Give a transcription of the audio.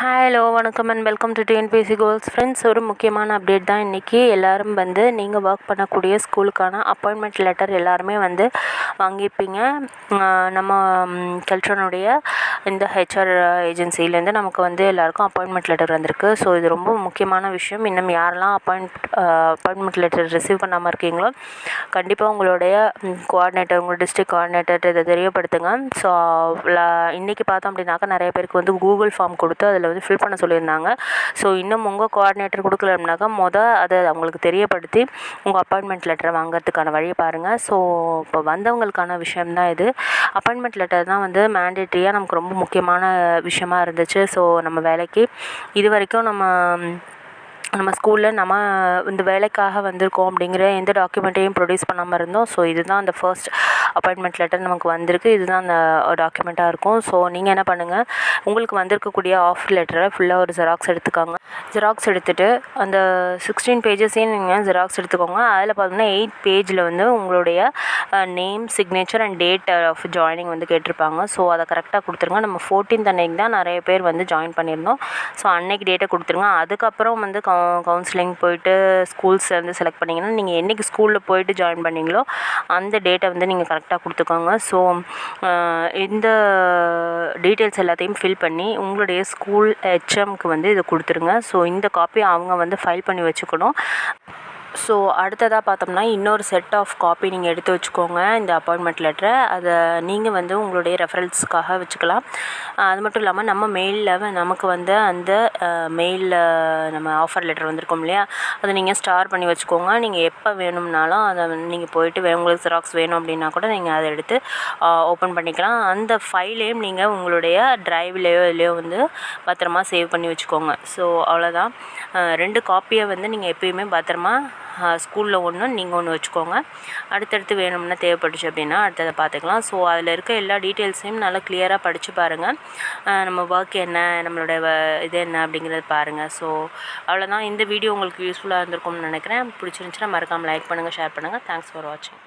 Hello வணக்கம் and welcome to TNPSC goals friends. ஒரு முக்கியமான அப்டேட் தான் இன்றைக்கி. எல்லோரும் வந்து நீங்கள் ஒர்க் பண்ணக்கூடிய ஸ்கூலுக்கான அப்பாயின்மெண்ட் லெட்டர் எல்லாருமே வந்து வாங்கியிருப்பீங்க. நம்ம கல்ட்ரனுடைய இந்த ஹெச்ஆர் ஏஜென்சிலேருந்து நமக்கு வந்து எல்லாருக்கும் அப்பாயின்மெண்ட் லெட்டர் வந்திருக்கு. ஸோ இது ரொம்ப முக்கியமான விஷயம். இன்னும் யாரெல்லாம் அப்பாயின்மெண்ட் லெட்டர் ரிசீவ் பண்ணாமல் இருக்கீங்களோ கண்டிப்பாக உங்களுடைய கோஆர்டினேட்டர், உங்கள் டிஸ்ட்ரிக்ட் கோஆர்டினேட்டர் இதை தெரியப்படுத்துங்க. ஸோ இன்றைக்கி பார்த்தோம் அப்படின்னாக்கா நிறைய பேருக்கு வந்து கூகுள் ஃபார்ம் கொடுத்து அதில் வந்து ஃபில் பண்ண சொல்லியிருந்தாங்க. ஸோ இன்னும் உங்கள் கோஆர்டினேட்டர் கொடுக்கலனாக்கா அதை அவங்களுக்கு தெரியப்படுத்தி உங்கள் அப்பாயின்மெண்ட் லெட்டரை வாங்கிறதுக்கான வழியை பாருங்கள். ஸோ இப்போ வந்தவங்களுக்கான விஷயம்தான் இது. அப்பாயின்மெண்ட் லெட்டர் தான் வந்து மேண்டேட்ரியாக நமக்கு ரொம்ப முக்கியமான விஷயமா இருந்துச்சு. ஸோ நம்ம வேலைக்கு இது வரைக்கும் நம்ம ஸ்கூலில் நம்ம இந்த வேலைக்காக வந்திருக்கோம் அப்படிங்கிற எந்த டாக்குமெண்ட்டையும் ப்ரொடியூஸ் பண்ணாமல் இருந்தோம். ஸோ இதுதான் அந்த ஃபர்ஸ்ட் அப்பாயின்மெண்ட் லெட்டர் நமக்கு வந்திருக்கு. இதுதான் அந்த டாக்குமெண்ட்டாக இருக்கும். ஸோ நீங்கள் என்ன பண்ணுங்கள், உங்களுக்கு வந்திருக்கக்கூடிய ஆஃபர் லெட்டரை ஃபுல்லாக ஒரு ஜெராக்ஸ் எடுத்துக்கோங்க. ஜெராக்ஸ் எடுத்துகிட்டு அந்த 16 பேஜஸையும் நீங்கள் ஜெராக்ஸ் எடுத்துக்கோங்க. அதில் பார்த்தீங்கன்னா 8 பேஜில் வந்து உங்களுடைய name, signature and date of joining வந்து கேட்டிருப்பாங்க. ஸோ அதை கரெக்டாக கொடுத்துருங்க. நம்ம 14th அன்னைக்கு தான் நிறைய பேர் வந்து ஜாயின் பண்ணியிருந்தோம். ஸோ அன்னைக்கு டேட்டை கொடுத்துருங்க. அதுக்கப்புறம் வந்து கவுன்சிலிங் போயிட்டு ஸ்கூல்ஸ் வந்து செலக்ட் பண்ணிங்கன்னா நீங்கள் என்றைக்கு ஸ்கூலில் போயிட்டு ஜாயின் பண்ணிங்களோ அந்த டேட்டை வந்து நீங்கள் கரெக்டாக கொடுத்துக்கோங்க. ஸோ இந்த டீட்டெயில்ஸ் எல்லாத்தையும் ஃபில் பண்ணி உங்களுடைய ஸ்கூல் ஹெச்எம்க்கு வந்து இதை கொடுத்துருங்க. ஸோ இந்த காப்பி அவங்க வந்து ஃபைல் பண்ணி வச்சுக்கணும். ஸோ அடுத்ததாக பார்த்தோம்னா இன்னொரு செட் ஆஃப் காப்பி நீங்கள் எடுத்து வச்சுக்கோங்க. இந்த அப்பாயின்மெண்ட் லெட்டரை அதை நீங்கள் வந்து உங்களுடைய ரெஃபரன்ஸுக்காக வச்சுக்கலாம். அது மட்டும் இல்லாமல் நம்ம மெயிலில் நமக்கு வந்து அந்த மெயிலில் நம்ம ஆஃபர் லெட்டர் வந்திருக்கோம் இல்லையா, அதை நீங்கள் ஸ்டார் பண்ணி வச்சுக்கோங்க. நீங்கள் எப்போ வேணும்னாலும் அதை நீங்கள் போயிட்டு உங்களுக்கு ஜெராக்ஸ் வேணும் அப்படின்னா கூட நீங்கள் அதை எடுத்து ஓப்பன் பண்ணிக்கலாம். அந்த ஃபைலையும் நீங்கள் உங்களுடைய ட்ரைவ்லேயோ இல்லையோ வந்து பத்திரமா சேவ் பண்ணி வச்சுக்கோங்க. ஸோ அவ்வளோதான். 2 காப்பியை வந்து நீங்கள் எப்பயுமே பத்திரமா ஸ்கூலில் ஒன்று, நீங்கள் ஒன்று வச்சுக்கோங்க. அடுத்தடுத்து வேணும்னா தேவைப்பட்டுச்சு அப்படின்னா அடுத்ததை பார்த்துக்கலாம். ஸோ அதில் இருக்க எல்லா டீட்டெயில்ஸையும் நல்லா கிளியராக படித்து பாருங்கள். நம்ம ஒர்க் என்ன, நம்மளோட இது என்ன அப்படிங்கிறது பாருங்கள். ஸோ அவ்வளோதான். இந்த வீடியோ உங்களுக்கு யூஸ்ஃபுல்லாக இருந்திருக்கும்னு நினைக்கிறேன். பிடிச்சிருந்துச்சுன்னா மறக்காமல் லைக் பண்ணுங்கள், ஷேர் பண்ணுங்கள். தேங்க்ஸ் ஃபார் வாட்சிங்.